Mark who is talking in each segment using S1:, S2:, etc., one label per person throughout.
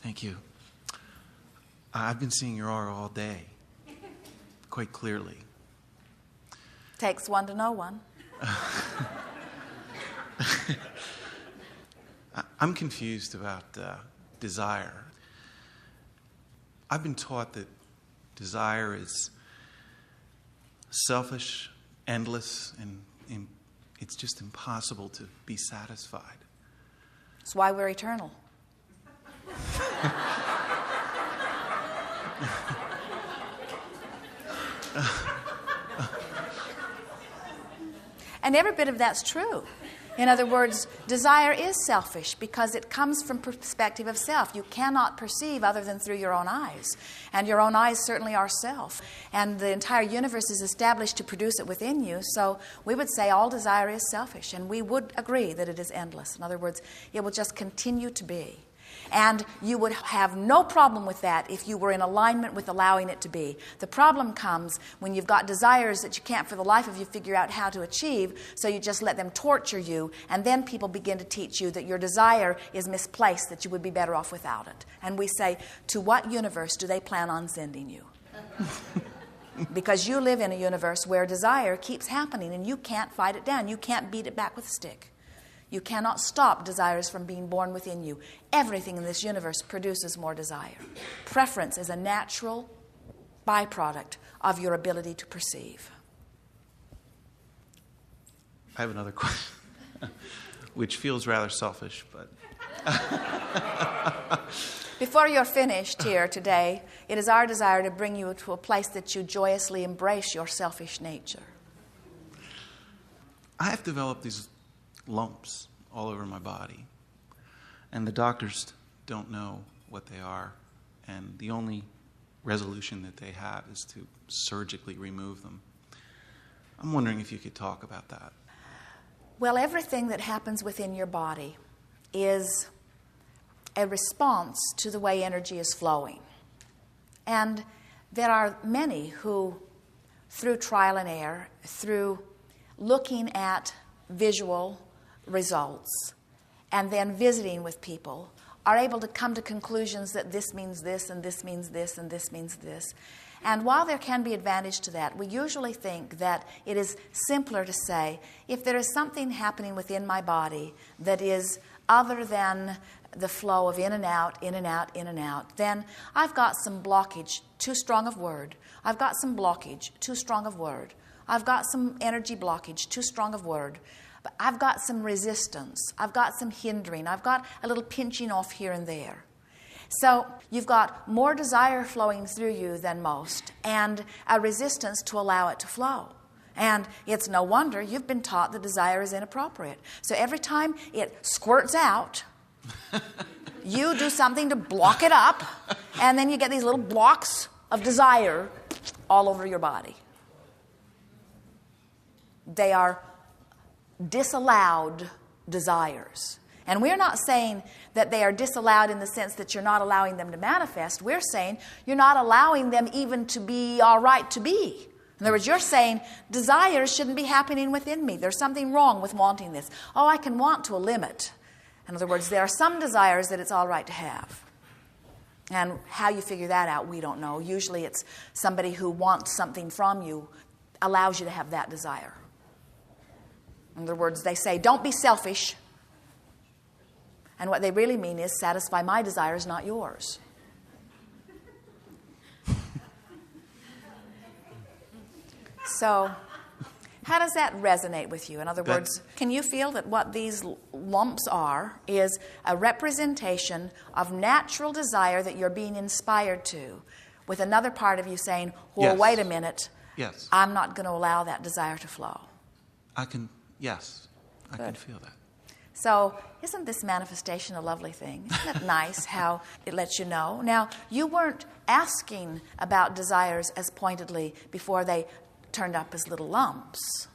S1: Thank you. I've been seeing your aura all day, quite clearly.
S2: Takes one to know one.
S1: I'm confused about desire. I've been taught that desire is selfish, endless, and it's just impossible to be satisfied.
S2: That's why we're eternal. And every bit of that's true. In other words, desire is selfish because it comes from perspective of self. You cannot perceive other than through your own eyes. And your own eyes certainly are self. And the entire universe is established to produce it within you. So we would say all desire is selfish. And we would agree that it is endless. In other words, it will just continue to be. And you would have no problem with that if you were in alignment with allowing it to be. The problem comes when you've got desires that you can't for the life of you figure out how to achieve, so you just let them torture you, and then people begin to teach you that your desire is misplaced, that you would be better off without it. And we say, to what universe do they plan on sending you? Because you live in a universe where desire keeps happening and you can't fight it down. You can't beat it back with a stick. You cannot stop desires from being born within you. Everything in this universe produces more desire. Preference is a natural byproduct of your ability to perceive.
S1: I have another question, which feels rather selfish, but...
S2: Before you're finished here today, it is our desire to bring you to a place that you joyously embrace your selfish nature.
S1: I have developed these lumps all over my body, and the doctors don't know what they are, and the only resolution that they have is to surgically remove them. I'm wondering if you could talk about that.
S2: Well, everything that happens within your body is a response to the way energy is flowing. And there are many who, through trial and error, through looking at visual results and then visiting with people, are able to come to conclusions that this means this and this means this and this means this. And while there can be advantage to that, we usually think that it is simpler to say, if there is something happening within my body that is other than the flow of in and out, in and out, in and out, then I've got some blockage, too strong of word. I've got some blockage, too strong of word. I've got some energy blockage, too strong of word. But I've got some resistance. I've got some hindering. I've got a little pinching off here and there. So you've got more desire flowing through you than most, and a resistance to allow it to flow. And it's no wonder you've been taught that desire is inappropriate. So every time it squirts out, you do something to block it up, and then you get these little blocks of desire all over your body. They are disallowed desires. And we're not saying that they are disallowed in the sense that you're not allowing them to manifest. We're saying you're not allowing them even to be all right to be. In other words, you're saying desires shouldn't be happening within me. There's something wrong with wanting this. Oh, I can want to a limit. In other words, there are some desires that it's all right to have. And how you figure that out, we don't know. Usually it's somebody who wants something from you allows you to have that desire. In other words, they say, don't be selfish. And what they really mean is, satisfy my desires, not yours. So, how does that resonate with you? In other words, can you feel that what these lumps are is a representation of natural desire that you're being inspired to, with another part of you saying, well,
S1: yes.
S2: Wait a minute.
S1: Yes.
S2: I'm not going to allow that desire to flow.
S1: Yes, I can feel that.
S2: So isn't this manifestation a lovely thing? Isn't it nice how it lets you know? Now, you weren't asking about desires as pointedly before they turned up as little lumps.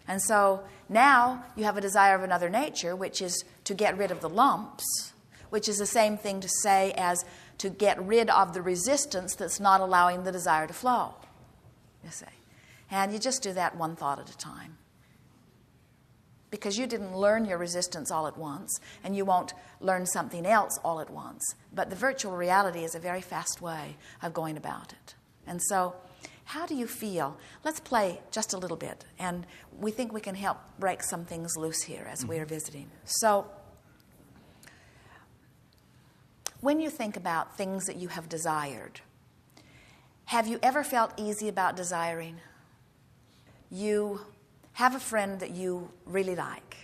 S2: And so now you have a desire of another nature, which is to get rid of the lumps, which is the same thing to say as to get rid of the resistance that's not allowing the desire to flow, you see. And you just do that one thought at a time. because you didn't learn your resistance all at once, and you won't learn something else all at once. But the virtual reality is a very fast way of going about it. And so, how do you feel? Let's play just a little bit, and we think we can help break some things loose here as we are visiting. So, when you think about things that you have desired, have you ever felt easy about desiring? You have a friend that you really like,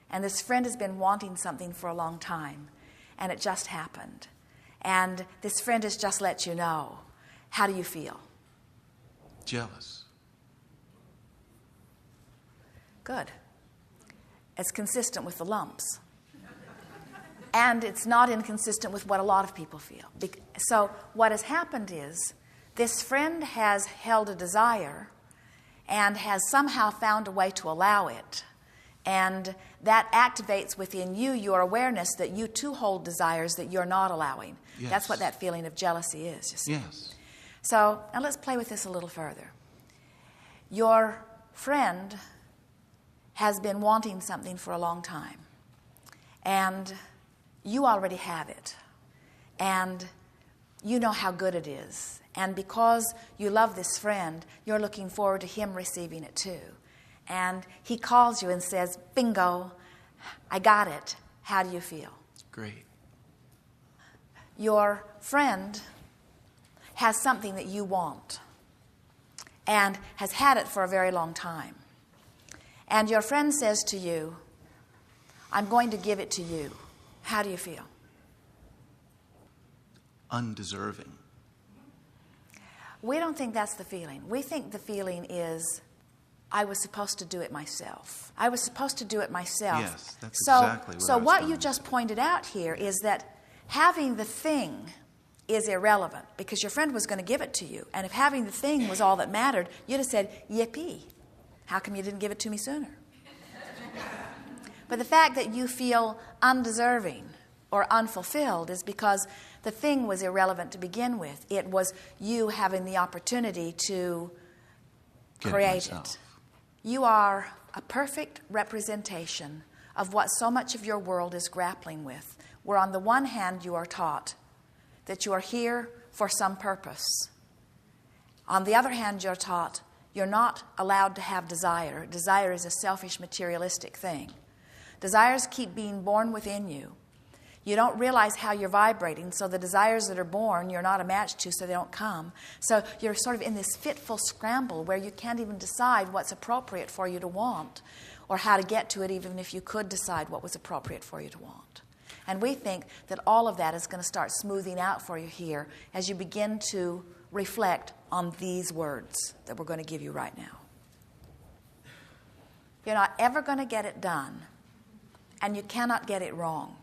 S2: and this friend has been wanting something for a long time, and it just happened. And this friend has just let you know. How do you feel?
S1: Jealous.
S2: Good. It's consistent with the lumps. And it's not inconsistent with what a lot of people feel. So what has happened is this friend has held a desire and has somehow found a way to allow it. And that activates within you your awareness that you too hold desires that you're not allowing.
S1: Yes.
S2: That's what that feeling of jealousy is, you see.
S1: Yes.
S2: So now let's play with this a little further. Your friend has been wanting something for a long time, and you already have it, and you know how good it is. And because you love this friend, you're looking forward to him receiving it too. And he calls you and says, bingo, I got it. How do you feel?
S1: Great.
S2: Your friend has something that you want and has had it for a very long time. And your friend says to you, I'm going to give it to you. How do you feel?
S1: Undeserving.
S2: We don't think that's the feeling. We think the feeling is, I was supposed to do it myself. I was supposed to do it myself.
S1: Yes, that's exactly what I was
S2: what
S1: going
S2: you
S1: to
S2: just
S1: say.
S2: pointed out here is that having the thing is irrelevant because your friend was going to give it to you. And if having the thing was all that mattered, you'd have said, yippee. How come you didn't give it to me sooner? But the fact that you feel undeserving or unfulfilled is because the thing was irrelevant to begin with. It was you having the opportunity to create it. You are a perfect representation of what so much of your world is grappling with, where on the one hand you are taught that you are here for some purpose. On the other hand, you're taught you're not allowed to have desire. Desire is a selfish, materialistic thing. Desires keep being born within you. You don't realize how you're vibrating, so the desires that are born, you're not a match to, so they don't come. So you're sort of in this fitful scramble where you can't even decide what's appropriate for you to want or how to get to it, even if you could decide what was appropriate for you to want. And we think that all of that is going to start smoothing out for you here as you begin to reflect on these words that we're going to give you right now. You're not ever going to get it done, and you cannot get it wrong.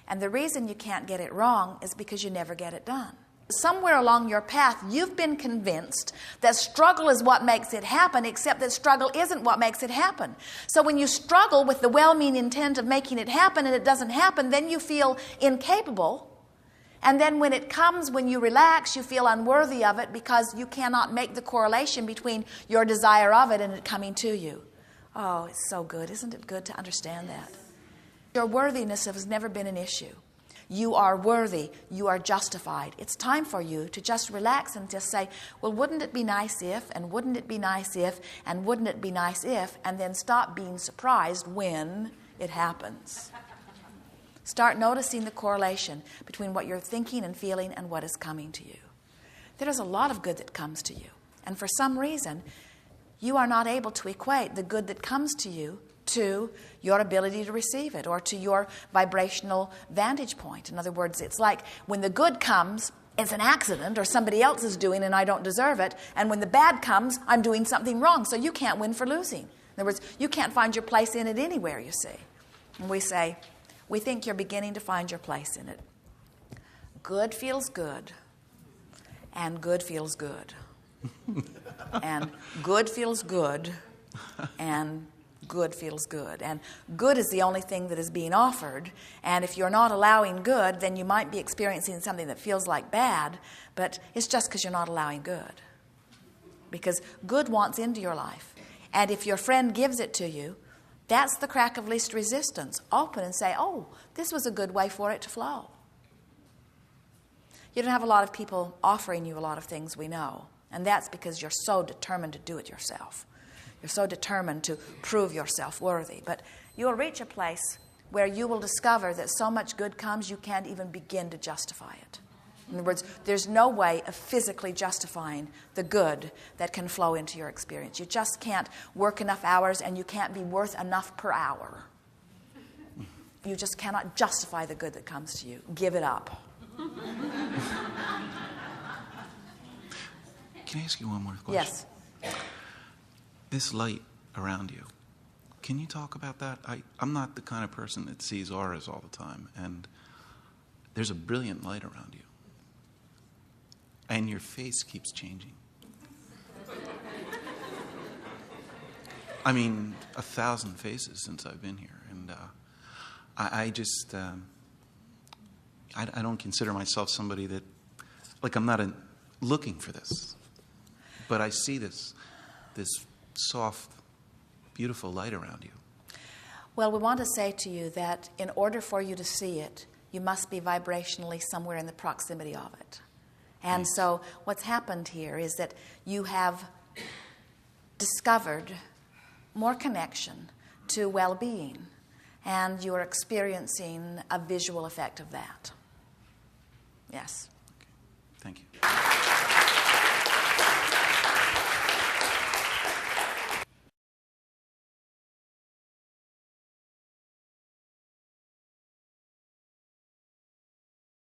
S2: And the reason you can't get it wrong is because you never get it done. Somewhere along your path, you've been convinced that struggle is what makes it happen, except that struggle isn't what makes it happen. So when you struggle with the well-meaning intent of making it happen and it doesn't happen, then you feel incapable. And then when it comes, when you relax, you feel unworthy of it because you cannot make the correlation between your desire of it and it coming to you. Oh, it's so good. Isn't it good to understand that? Your worthiness has never been an issue. You are worthy. You are justified. It's time for you to just relax and just say, well, wouldn't it be nice if, and wouldn't it be nice if, and wouldn't it be nice if, and then stop being surprised when it happens. Start noticing the correlation between what you're thinking and feeling and what is coming to you. There is a lot of good that comes to you. And for some reason, you are not able to equate the good that comes to you to your ability to receive it or to your vibrational vantage point. In other words, it's like when the good comes, it's an accident or somebody else is doing and I don't deserve it. And when the bad comes, I'm doing something wrong. So you can't win for losing. In other words, you can't find your place in it anywhere, you see. And we say, we think you're beginning to find your place in it. Good feels good. And good feels good. And good feels good. And good feels good. And good is the only thing that is being offered. And if you're not allowing good, then you might be experiencing something that feels like bad, but it's just because you're not allowing good. Because good wants into your life. And if your friend gives it to you, That's the crack of least resistance. Open and say, oh, this was a good way for it to flow. You don't have a lot of people offering you a lot of things, we know. And that's because you're so determined to do it yourself. You're so determined to prove yourself worthy. But you'll reach a place where you will discover that so much good comes you can't even begin to justify it. In other words, there's no way of physically justifying the good that can flow into your experience. You just can't work enough hours, and you can't be worth enough per hour. You just cannot justify the good that comes to you. Give it up.
S1: Can I ask you one more question?
S2: Yes.
S1: This light around you, can you talk about that? I'm not the kind of person that sees auras all the time, and there's a brilliant light around you. And your face keeps changing. I mean, 1,000 faces since I've been here, and I just I don't consider myself somebody that, like, I'm not looking for this, but I see this soft, beautiful light around you.
S2: Well, we want to say to you that in order for you to see it, you must be vibrationally somewhere in the proximity of it. And so what's happened here is that you have discovered more connection to well-being, and you're experiencing a visual effect of that. Yes.
S1: Okay. Thank you.